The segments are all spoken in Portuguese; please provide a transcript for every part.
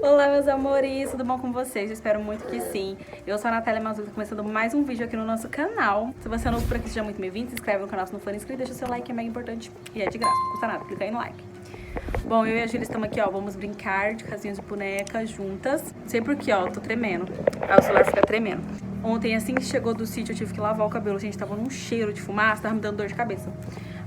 Olá, meus amores, tudo bom com vocês? Eu espero muito que sim. Eu sou a Natália Mazzuca, começando mais um vídeo aqui no nosso canal. Se você é novo por aqui, seja muito bem-vindo, se inscreve no canal se não for inscrito, deixa o seu like, é mega importante e é de graça, não custa nada, clica aí no like. Bom, eu e a Júlia estamos aqui, ó, vamos brincar de casinha de boneca juntas. Não sei porquê, ó, eu tô tremendo, aí o celular fica tremendo. Ontem, assim que chegou do sítio, eu tive que lavar o cabelo, gente, tava num cheiro de fumaça, tava me dando dor de cabeça.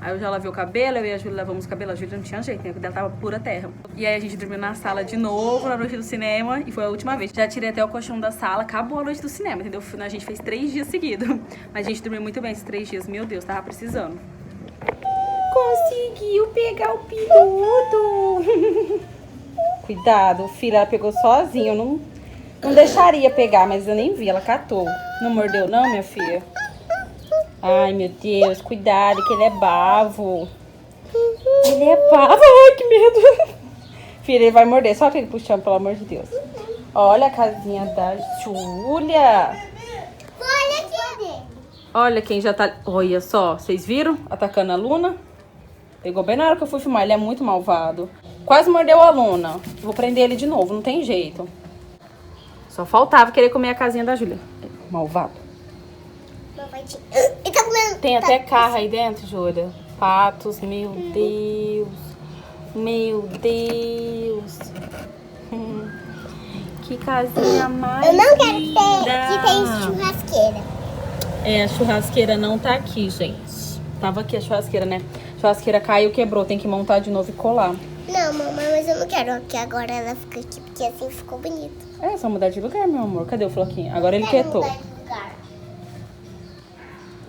Aí eu já lavei o cabelo, eu e a Júlia lavamos o cabelo, a Júlia não tinha jeito, né, porque ela tava pura terra. E aí a gente dormiu na sala de novo, na noite do cinema, e foi a última vez. Já tirei até o colchão da sala, acabou a noite do cinema, entendeu? A gente fez 3 dias seguidos, mas a gente dormiu muito bem esses 3 dias, meu Deus, tava precisando. Conseguiu pegar o pirudo! Cuidado, filha, ela pegou sozinha, eu não deixaria pegar, mas eu nem vi, ela catou. Não mordeu não, minha filha? Ai, meu Deus, cuidado, que ele é bavo. Ele é bavo, ai, que medo. Filha, ele vai morder, solta ele pro chão, pelo amor de Deus. Olha a casinha da Júlia. Olha quem já tá... Olha só, vocês viram? Atacando a Luna. Pegou bem na hora que eu fui filmar, ele é muito malvado. Quase mordeu a Luna. Vou prender ele de novo, não tem jeito. Só faltava querer comer a casinha da Júlia. Malvado. Tem até carro aí dentro, Júlia. Patos, meu Deus. Meu Deus. Que casinha mais Eu não quero linda. que tem churrasqueira. É, a churrasqueira não tá aqui, gente. Tava aqui a churrasqueira, né? A churrasqueira caiu, quebrou. Tem que montar de novo e colar. Não, mamãe, mas eu não quero que agora ela fique aqui, porque assim ficou bonito. É, só mudar de lugar, meu amor. Cadê o Floquinho? Agora ele quietou.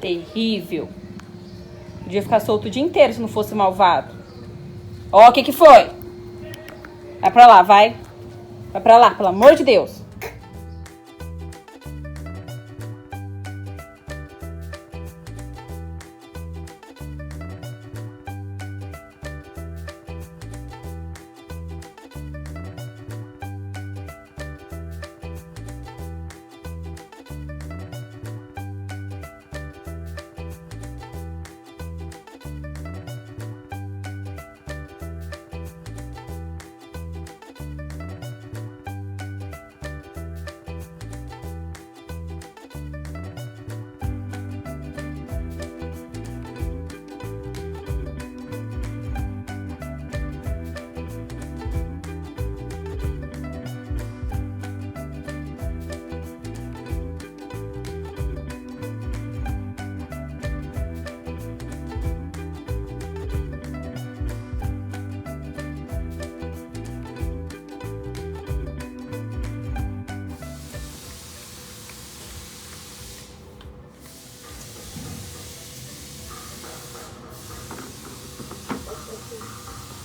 Terrível. Podia ficar solto o dia inteiro se não fosse malvado. Ó, o que foi? Vai pra lá, vai. Vai pra lá, pelo amor de Deus.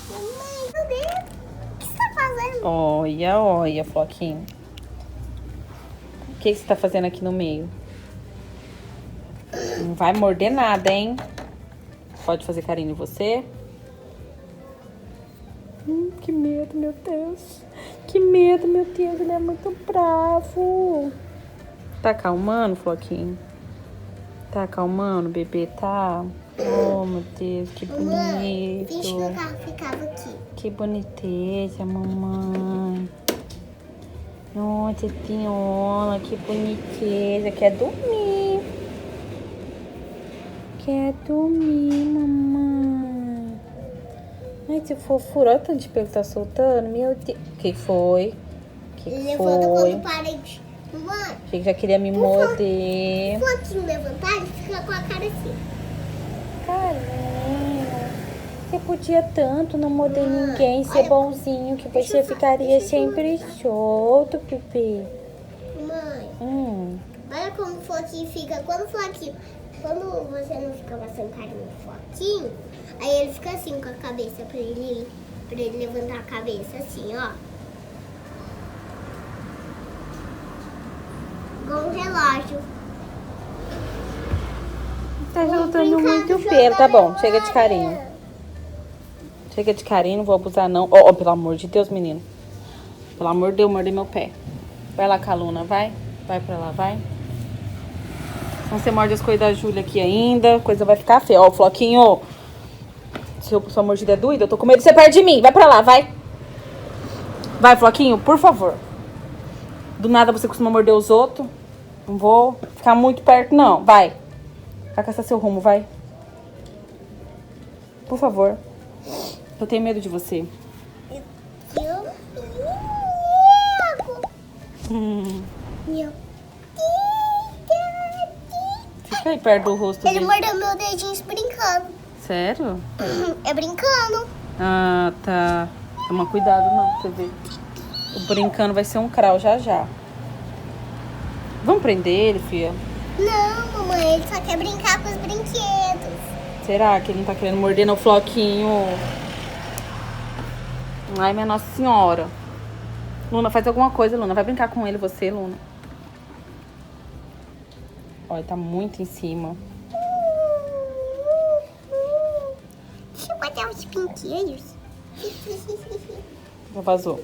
Mamãe, meu Deus. O que você tá fazendo? Olha, olha, Floquinho. O que você tá fazendo aqui no meio? Não vai morder nada, hein? Pode fazer carinho em você? Que medo, meu Deus. Que medo, meu Deus. Ele é muito bravo. Tá acalmando, Floquinho? Tá acalmando, bebê? Tá? Oh, meu Deus, que Mamãe, finge que o bonito. carro ficava aqui. Que boniteza, mamãe. Nossa, senhora, que boniteza. Quer dormir. Quer dormir, mamãe. Ai, que fofura. Olha o tanto de pelo que tá soltando. Meu Deus. O que foi? O que Ele foi? levanta quando parei de... Mamãe, Achei que já queria me morder. se o Floquinho levantar, ele fica com a cara assim. Caramba. Você podia tanto não morder ninguém, ser bonzinho, que você ficaria sempre solto, Pipi. Mãe, olha como o Floquinho fica. Quando você não fica passando carinho no Floquinho, aí ele fica assim com a cabeça pra ele levantar a cabeça assim, ó. Igual um relógio. Tá juntando muito pelo. Tá bom, chega de carinho. Chega de carinho, não vou abusar não. Ó, pelo amor de Deus, menino. Pelo amor de Deus, mordei meu pé. Vai lá com a Luna, vai. Vai pra lá, vai. Então você morde as coisas da Júlia aqui ainda. A coisa vai ficar feia. Ó, o Floquinho. Sua mordida é doida, eu tô com medo de você perto de mim. Vai pra lá, vai. Vai, Floquinho, por favor. Do nada você costuma morder os outros. Não vou ficar muito perto, não. Vai. Vai caçar seu rumo, vai. Por favor. Eu tenho medo de você. Fica aí perto do rosto dele. Ele mordeu meu dedinho brincando. Sério? É brincando. Ah, tá. Toma cuidado, não, você vê. O brincando vai ser um crau já já. Vamos prender ele, filha? Não, mamãe, ele só quer brincar com os brinquedos. Será que ele não tá querendo morder no Floquinho? Ai, minha Nossa Senhora. Luna, faz alguma coisa, Luna. Vai brincar com ele, você, Luna. Olha, tá muito em cima. Deixa eu botar os brinquedos. Já vazou.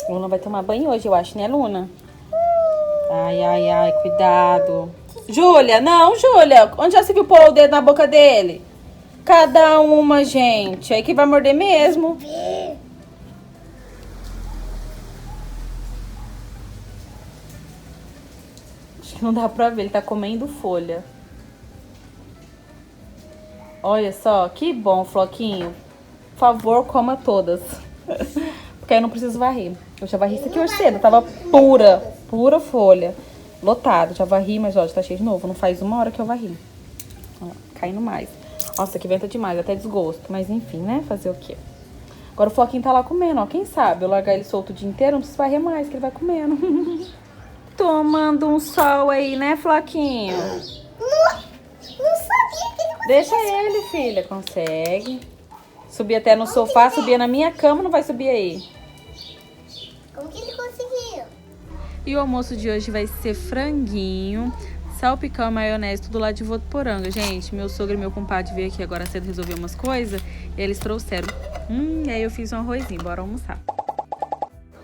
Luna vai tomar banho hoje, eu acho, né, Luna? Ai, ai, ai, cuidado. Júlia, não, Júlia. Onde já se viu pôr o dedo na boca dele? Cada uma, gente. Aí que vai morder mesmo. Acho que não dá pra ver, ele tá comendo folha. Olha só, que bom, Floquinho. Por favor, coma todas. Porque aí eu não preciso varrer. Eu já varri isso aqui hoje cedo. Tava pura folha. Lotado. Já varri, mas ó, já tá cheio de novo. Não faz 1 hora que eu varri. Ó, caindo mais. Nossa, que venta demais, até desgosto. Mas enfim, né? Fazer o quê? Agora o Floquinho tá lá comendo, ó. Quem sabe eu largar ele solto o dia inteiro, não preciso varrer mais, que ele vai comendo. Tomando um sol aí, né, Floquinho? Não sabia que ele conseguia. Deixa ele, filha. Consegue. Subir até no sofá, subir na minha cama, não vai subir aí. Como que ele conseguiu? E o almoço de hoje vai ser franguinho, salpicão e maionese, tudo lá de Votuporanga. Gente, meu sogro e meu compadre veio aqui agora cedo resolver umas coisas e eles trouxeram. E aí eu fiz um arrozinho, bora almoçar.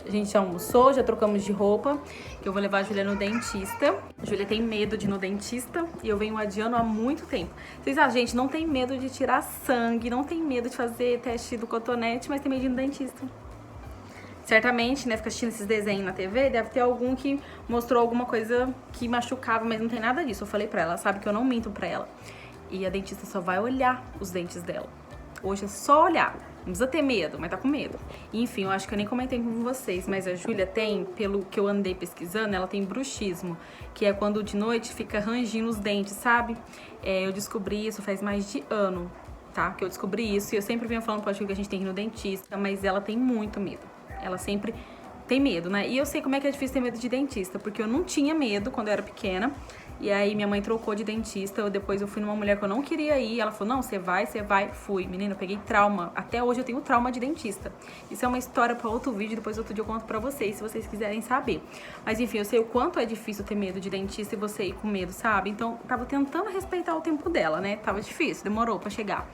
A gente já almoçou, já trocamos de roupa, que eu vou levar a Júlia no dentista. A Júlia tem medo de ir no dentista e eu venho adiando há muito tempo. Vocês acham, gente, não tem medo de tirar sangue, não tem medo de fazer teste do cotonete, mas tem medo de ir no dentista. Certamente, né, fica assistindo esses desenhos na TV, deve ter algum que mostrou alguma coisa que machucava, mas não tem nada disso. Eu falei pra ela, sabe que eu não minto pra ela. E a dentista só vai olhar os dentes dela. Hoje é só olhar. Não precisa ter medo, mas tá com medo. Enfim, eu acho que eu nem comentei com vocês, mas a Júlia tem, pelo que eu andei pesquisando, ela tem bruxismo, que é quando de noite fica rangindo os dentes, sabe? Eu descobri isso faz mais de ano, tá? Que eu descobri isso e eu sempre venho falando pra Júlia que a gente tem que ir no dentista, mas ela tem muito medo. Ela sempre tem medo, né? E eu sei como é que é difícil ter medo de dentista, porque eu não tinha medo quando eu era pequena. E aí minha mãe trocou de dentista, depois eu fui numa mulher que eu não queria ir, ela falou, não, você vai, fui. Menina, eu peguei trauma, até hoje eu tenho trauma de dentista. Isso é uma história para outro vídeo, depois outro dia eu conto pra vocês, se vocês quiserem saber. Mas enfim, eu sei o quanto é difícil ter medo de dentista e você ir com medo, sabe? Então, tava tentando respeitar o tempo dela, né? Tava difícil, demorou pra chegar.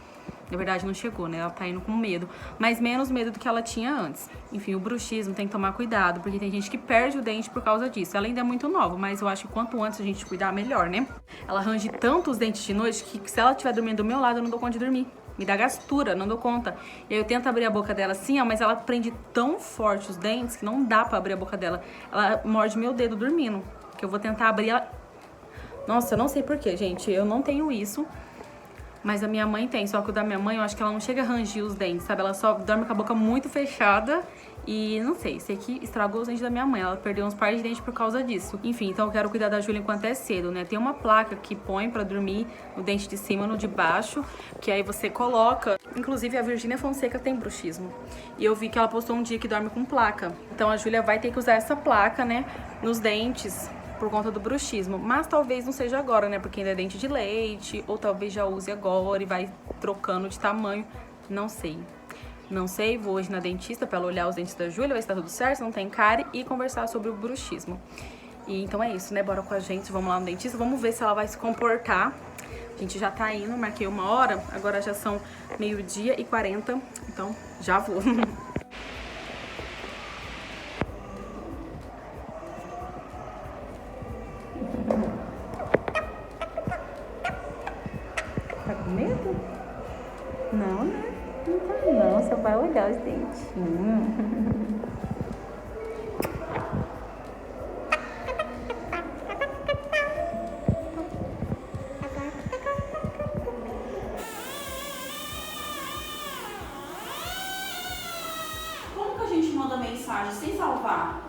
Na verdade, não chegou, né? Ela tá indo com medo. Mas menos medo do que ela tinha antes. Enfim, o bruxismo tem que tomar cuidado, porque tem gente que perde o dente por causa disso. Ela ainda é muito nova, mas eu acho que quanto antes a gente cuidar, melhor, né? Ela range tanto os dentes de noite que se ela estiver dormindo do meu lado, eu não dou conta de dormir. Me dá gastura, não dou conta. E aí eu tento abrir a boca dela assim, ó, mas ela prende tão forte os dentes que não dá pra abrir a boca dela. Ela morde meu dedo dormindo, que eu vou tentar abrir ela... Nossa, eu não sei porquê, gente. Eu não tenho isso. Mas a minha mãe tem, só que o da minha mãe, eu acho que ela não chega a rangir os dentes, sabe? Ela só dorme com a boca muito fechada e não sei que estragou os dentes da minha mãe. Ela perdeu uns pares de dentes por causa disso. Enfim, então eu quero cuidar da Júlia enquanto é cedo, né? Tem uma placa que põe pra dormir no dente de cima, no de baixo, que aí você coloca. Inclusive a Virgínia Fonseca tem bruxismo. E eu vi que ela postou um dia que dorme com placa. Então a Júlia vai ter que usar essa placa, né, nos dentes, por conta do bruxismo, mas talvez não seja agora, né, porque ainda é dente de leite, ou talvez já use agora e vai trocando de tamanho, não sei. Não sei, vou hoje na dentista pra ela olhar os dentes da Júlia, ver se tá tudo certo, se não tem cárie, e conversar sobre o bruxismo. E então é isso, né, bora com a gente, vamos lá no dentista, vamos ver se ela vai se comportar. A gente já tá indo, marquei 1 hora, agora já são 12h40, então já vou. Tá com medo? Não, né? Não tá não, só vai olhar. olhar os dentinhos. Como que a gente manda mensagem sem salvar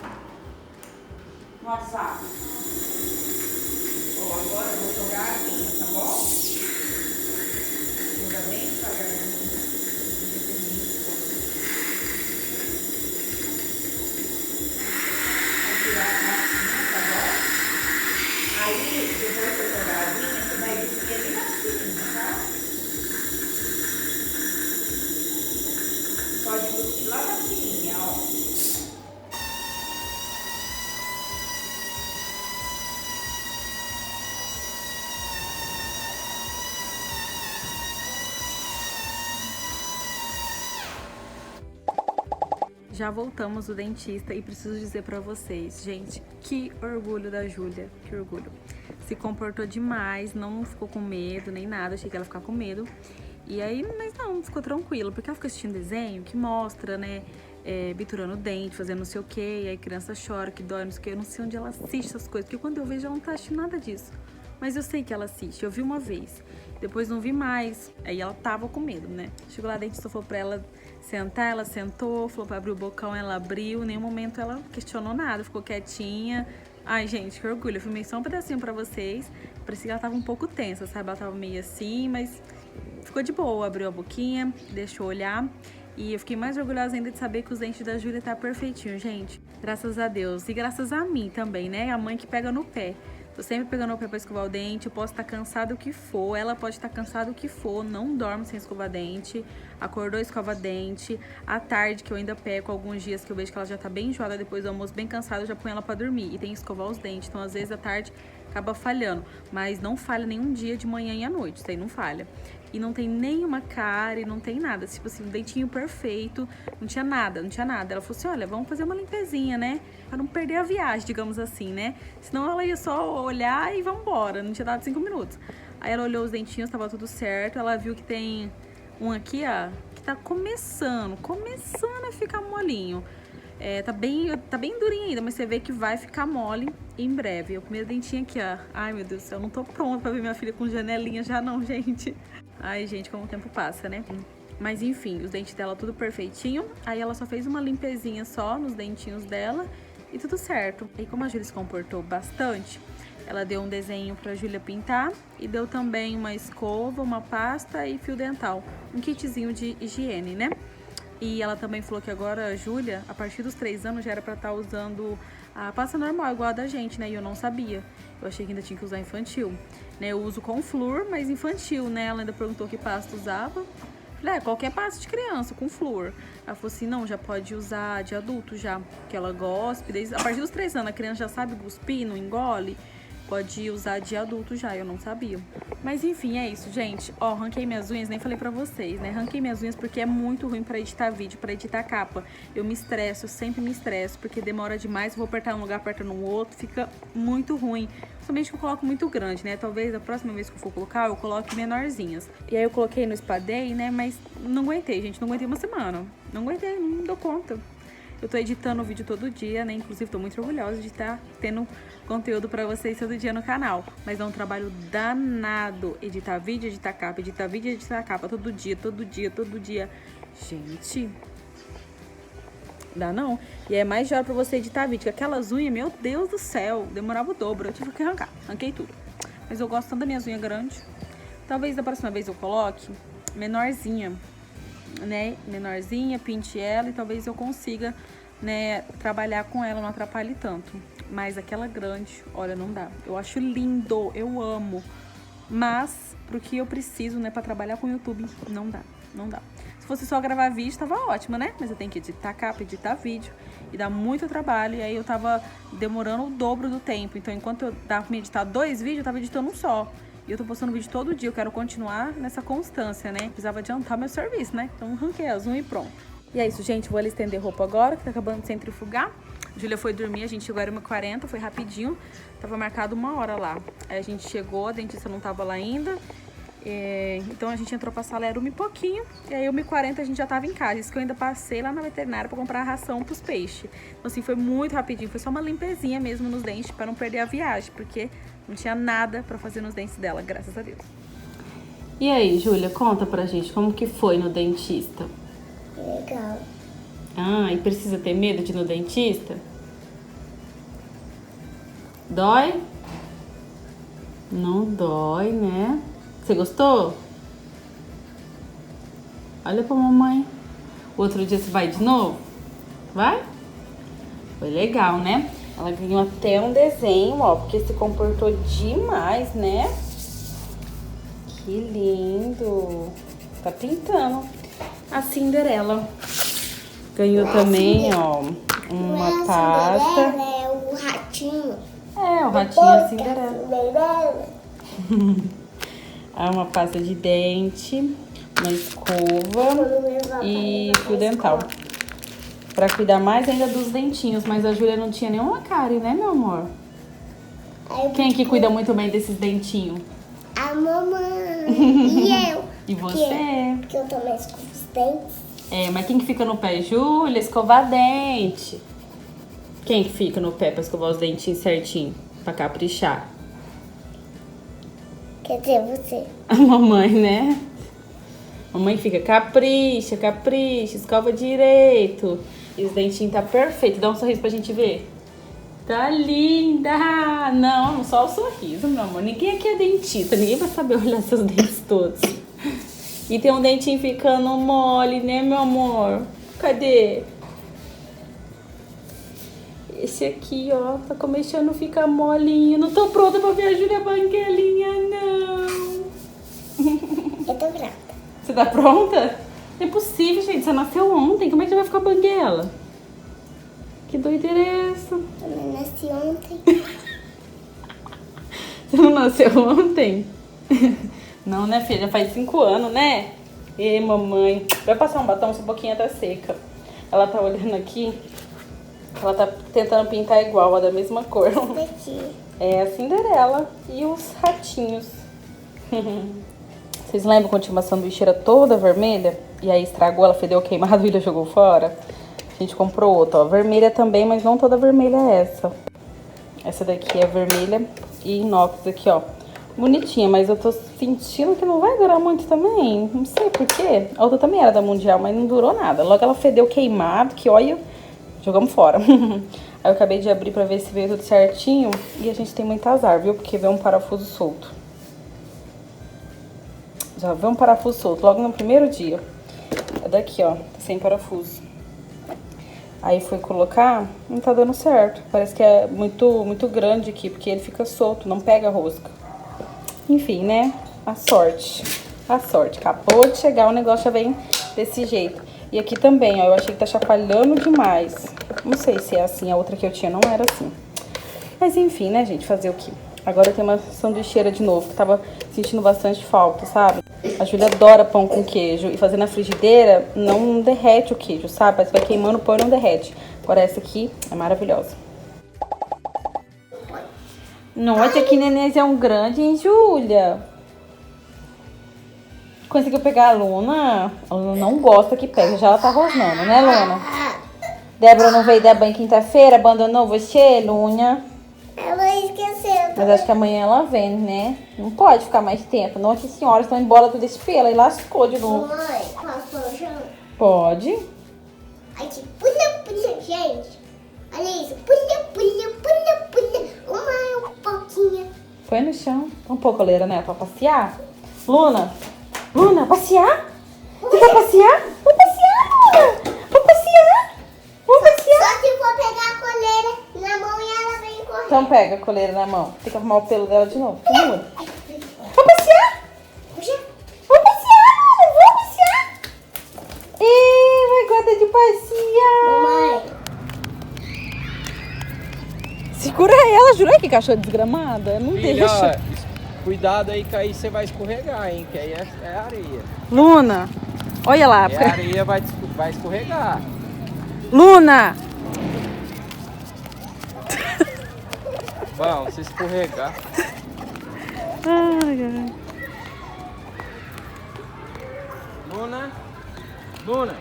no WhatsApp? Ó, agora eu vou jogar a aguinha, tá bom? Joga bem devagarzinho. Vai tirar a massinha, tá bom? Aí, depois que eu jogar a aguinha, você vai descer bem rapidinho, tá? Pode cuspir lá na tirinha, ó. Já voltamos do dentista e preciso dizer pra vocês, gente, que orgulho da Júlia, que orgulho. Se comportou demais, não ficou com medo nem nada, achei que ela ia ficar com medo. E aí, mas não, ficou tranquilo, porque ela fica assistindo desenho que mostra, né, biturando o dente, fazendo não sei o que, e aí a criança chora, que dói, não sei o que, eu não sei onde ela assiste essas coisas, porque quando eu vejo ela não tá assistindo nada disso. Mas eu sei que ela assiste, eu vi uma vez, depois não vi mais, aí ela tava com medo, né. Chegou lá, a dentista falou pra ela sentar, ela sentou, falou pra abrir o bocão, ela abriu, em nenhum momento ela questionou nada, ficou quietinha. Ai, gente, que orgulho, eu filmei só um pedacinho pra vocês, parecia que ela tava um pouco tensa, sabe, ela tava meio assim, mas ficou de boa, abriu a boquinha, deixou olhar. E eu fiquei mais orgulhosa ainda de saber que os dentes da Júlia tá perfeitinho, gente. Graças a Deus. E graças a mim também, né? A mãe que pega no pé. Tô sempre pegando o pé pra escovar o dente, eu posso estar cansada o que for, ela pode estar cansada o que for, não dorme sem escovar dente, acordou, escova dente, à tarde, que eu ainda pego alguns dias que eu vejo que ela já tá bem enjoada, depois do almoço, bem cansada, eu já ponho ela pra dormir, e tem que escovar os dentes, então às vezes à tarde acaba falhando, mas não falha nenhum dia de manhã e à noite, isso aí não falha. E não tem nenhuma cárie, não tem nada, tipo assim, um dentinho perfeito, não tinha nada, não tinha nada. Ela falou assim, olha, vamos fazer uma limpezinha, né? Pra não perder a viagem, digamos assim, né? Senão ela ia só olhar e vambora, não tinha dado 5 minutos. Aí ela olhou os dentinhos, tava tudo certo, ela viu que tem um aqui, ó, que tá começando a ficar molinho. Tá bem durinho ainda, mas você vê que vai ficar mole em breve. O primeiro dentinho aqui, ó. Ai, meu Deus do céu, não tô pronta pra ver minha filha com janelinha já não, gente. Ai, gente, como o tempo passa, né? Mas enfim, os dentes dela tudo perfeitinho. Aí ela só fez uma limpezinha só nos dentinhos dela e tudo certo. E como a Júlia se comportou bastante, ela deu um desenho pra Júlia pintar e deu também uma escova, uma pasta e fio dental. Um kitzinho de higiene, né? E ela também falou que agora a Júlia, a partir dos 3 anos, já era pra estar usando a pasta normal, igual a da gente, né? E eu não sabia. Eu achei que ainda tinha que usar infantil. Né? Eu uso com flúor, mas infantil, né? Ela ainda perguntou que pasta usava. Falei, qualquer pasta de criança, com flúor. Ela falou assim, não, já pode usar de adulto já, que ela gospe. A partir dos 3 anos, a criança já sabe cuspir, não engole. Pode usar de adulto já, eu não sabia. Mas enfim, é isso, gente. Ó, ranquei minhas unhas, nem falei pra vocês, né? Ranquei minhas unhas porque é muito ruim pra editar vídeo, pra editar capa. Eu me estresso, eu sempre me estresso, porque demora demais. Vou apertar um lugar, aperta no outro, fica muito ruim. Principalmente que eu coloco muito grande, né? Talvez a próxima vez que eu for colocar, eu coloque menorzinhas. E aí eu coloquei no Spa-Day, né? Mas não aguentei, gente. Não aguentei uma semana. Não aguentei, não dou conta. Eu tô editando o vídeo todo dia, né? Inclusive, tô muito orgulhosa de estar tendo conteúdo pra vocês todo dia no canal. Mas dá um trabalho danado. Editar vídeo, editar capa, editar vídeo, editar capa. Todo dia, todo dia, todo dia. Gente, dá não. E é mais de hora pra você editar vídeo. Que aquelas unhas, meu Deus do céu, demorava o dobro. Eu tive que arrancar. Arranquei tudo. Mas eu gosto tanto das minhas unhas grandes. Talvez da próxima vez eu coloque menorzinha, né? Menorzinha, pinte ela e talvez eu consiga, né, trabalhar com ela, não atrapalhe tanto. Mas aquela grande, olha, não dá. Eu acho lindo, eu amo. Mas pro que eu preciso, né, pra trabalhar com o YouTube, não dá, não dá. Se fosse só gravar vídeo, tava ótimo, né? Mas eu tenho que editar capa, editar vídeo e dá muito trabalho. E aí eu tava demorando o dobro do tempo. Então, enquanto eu dava pra me editar 2 vídeos, eu tava editando um só. E eu tô postando vídeo todo dia, eu quero continuar nessa constância, né? Precisava adiantar meu serviço, né? Então, ranquei as unhas e pronto. E é isso, gente. Vou ali estender roupa agora, que tá acabando de centrifugar. A Júlia foi dormir, a gente chegou, era 1h40, foi rapidinho. Tava marcado 1 hora lá. Aí a gente chegou, a dentista não tava lá ainda. Então a gente entrou pra sala, era 1 e pouquinho. E aí 1h40 a gente já tava em casa. Isso que eu ainda passei lá na veterinária pra comprar a ração pros peixes. Então assim, foi muito rapidinho. Foi só uma limpezinha mesmo nos dentes pra não perder a viagem. Porque não tinha nada pra fazer nos dentes dela, graças a Deus. E aí, Júlia, conta pra gente como que foi no dentista. Legal. Ah, e precisa ter medo de ir no dentista? Dói? Não dói, né? Você gostou? Olha pra mamãe. O outro dia você vai de novo? Vai? Foi legal, né? Ela ganhou até um desenho, ó, porque se comportou demais, né? Que lindo. Tá pintando. A Cinderela. Ganhou também, ó, uma pasta. É o ratinho. É, o ratinho é a Cinderela. Uma pasta de dente, uma escova e fio dental. Pra cuidar mais ainda dos dentinhos, mas a Júlia não tinha nenhuma cárie, né, meu amor? Quem que cuida muito bem desses dentinhos? A mamãe. E eu. E você? Porque eu também escovo os dentes. Mas quem que fica no pé? Júlia, escovar dente. Quem que fica no pé pra escovar os dentinhos certinho? Pra caprichar? Quer dizer, você. A mamãe, né? Mamãe fica, capricha, capricha, escova direito. E os dentinhos tá perfeito. Dá um sorriso pra gente ver. Tá linda! Não, só o sorriso, meu amor. Ninguém aqui é dentista. Ninguém vai saber olhar seus dentes todos. E tem um dentinho ficando mole, né, meu amor? Cadê? Esse aqui, ó, tá começando a ficar molinho. Não tô pronta pra ver a Júlia Banguelinha, não. Eu tô grávida. Você tá pronta? Não é possível, gente. Você nasceu ontem. Como é que você vai ficar banguela? Que doideira é essa? Eu não nasci ontem. Você não nasceu ontem? Não, né, filha? Já faz 5 anos, né? E mamãe. Vai passar um batom, essa boquinha tá seca. Ela tá olhando aqui. Ela tá tentando pintar igual, a da mesma cor. É a Cinderela e os ratinhos. Vocês lembram quando tinha uma sanduicheira toda vermelha? E aí estragou, ela fedeu queimado e ainda jogou fora? A gente comprou outra, ó. Vermelha também, mas não toda vermelha é essa. Essa daqui é vermelha e inox aqui, ó. Bonitinha, mas eu tô sentindo que não vai durar muito também. Não sei por quê. A outra também era da Mundial, mas não durou nada. Logo ela fedeu queimado, que olha, jogamos fora. Aí eu acabei de abrir pra ver se veio tudo certinho. E a gente tem muito azar, viu? Porque veio um parafuso solto. Já veio um parafuso solto logo no primeiro dia. É daqui, ó. Tá sem parafuso. Aí fui colocar, não tá dando certo. Parece que é muito grande aqui, porque ele fica solto, não pega a rosca. Enfim, né? A sorte. A sorte. Acabou de chegar, o negócio já vem desse jeito. E aqui também, ó, eu achei que tá chacoalhando demais. Não sei se é assim, a outra que eu tinha não era assim. Mas enfim, né, gente? Fazer o quê? Agora tem uma sanduicheira de novo, que tava sentindo bastante falta, sabe? A Júlia adora pão com queijo. E fazer na frigideira não derrete o queijo, sabe? Parece que vai queimando o pão e não derrete. Agora essa aqui é maravilhosa. Nossa, que nenenzão grande, hein, Júlia? Conseguiu pegar a Luna? A Luna não gosta que pegue, já ela tá rosnando, né, Luna? Débora não veio dar banho quinta-feira, abandonou você, Luna? Ela esqueceu. Mas acho que amanhã ela vem, né? Não pode ficar mais tempo. Nossa senhora, estão embora tudo esse pelo e lascou de novo. Mamãe, posso pôr no chão? Pode. Aqui, pula, pula, gente. Olha isso. Pula, pula, pula, pula. Uma pouquinho. Põe no chão. Um pouco, coleira, né? Pra passear. Luna. Luna, passear? Você quer passear? Vamos passear, Luna. Vamos passear. Vamos passear. Só se for pegar a coleira na mão e ela vem correndo. Então pega a coleira na mão. Tem que arrumar o pelo dela de novo. Vamos passear? Vamos passear, Luna. Vamos passear. Ih, vai gosta de passear. Mamãe. Segura ela, jura que cachorro desgramada? Não Filha, deixa. Cuidado aí que aí você vai escorregar, hein? Que aí é areia. Luna, olha lá. É areia, vai escorregar. Luna! Vão, se escorregar. Ai, ai. Luna. Luna.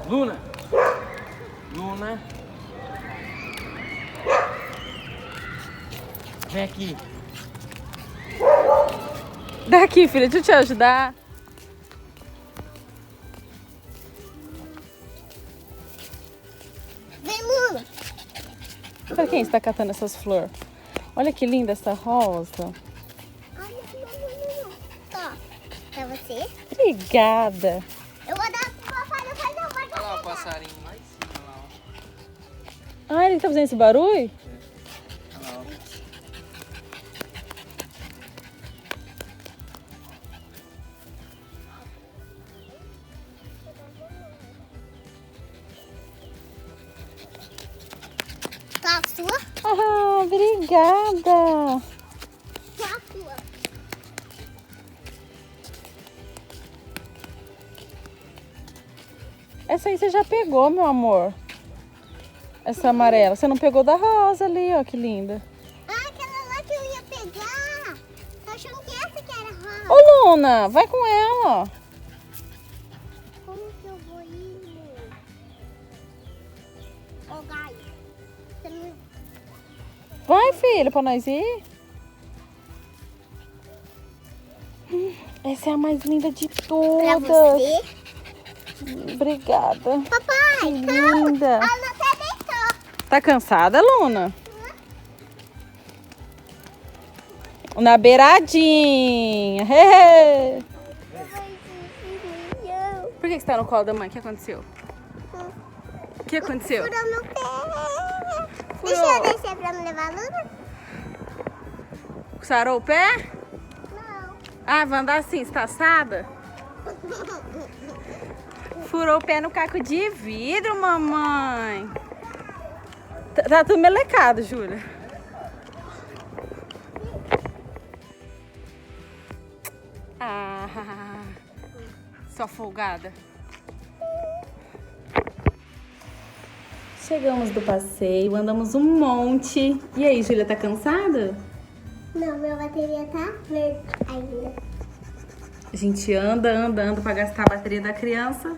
Luna. Luna. Vem aqui. Daqui, filha, deixa eu te ajudar. Vem, Luna. Pra quem está catando essas flores? Olha que linda essa rosa. Olha, não. Ó, pra você. Obrigada. Eu vou dar pro papai, não vai não, vai Olha lá o pegar. passarinho lá em cima. Lá, ó. Ah, ele tá fazendo esse barulho? Olha lá, ó. Tá a sua? Ah, obrigada. Tá a sua. Essa aí você já pegou, meu amor. Essa amarela. Você não pegou da rosa ali, ó, que linda. Ah, aquela lá que eu ia pegar. Tô achando que essa que era rosa. Ô, Luna, vai com ela. Como que eu vou ir? Ô, Gai. Você não... Vai, filha, pra nós ir. Essa é a mais linda de Pra todas. você. Obrigada. Papai, Que calma. linda. Ela até deitou. Tá cansada, Luna? Na beiradinha. Hehe. Por que você tá no colo da mãe? O que aconteceu? O que aconteceu? Furou meu pé. Furou. Deixa eu descer pra me levar a Luna? Sarou o pé? Não. Ah, vai andar assim, você tá assada? Furou o pé no caco de vidro, mamãe. Tá tudo melecado, Júlia. Ah, só folgada. Chegamos do passeio, andamos um monte. E aí, Júlia, tá cansada? Não, minha bateria tá verde ainda. A gente anda pra gastar a bateria da criança.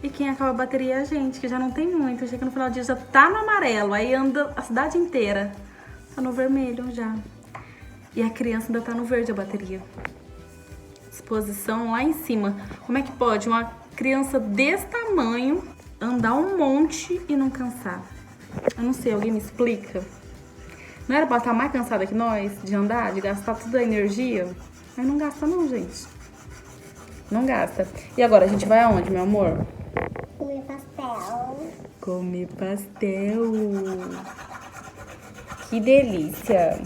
E quem acaba a bateria é a gente, que já não tem muito. Chega no final do dia já tá no amarelo, aí anda a cidade inteira. Tá no vermelho já. E a criança ainda tá no verde a bateria. Disposição lá em cima. Como é que pode uma criança desse tamanho andar um monte e não cansar? Eu não sei, alguém me explica? Não era pra estar mais cansada que nós de andar, de gastar toda a energia? Mas não gasta não, gente. Não gasta. E agora, a gente vai aonde, meu amor? Comer pastel. Comer pastel. Que delícia.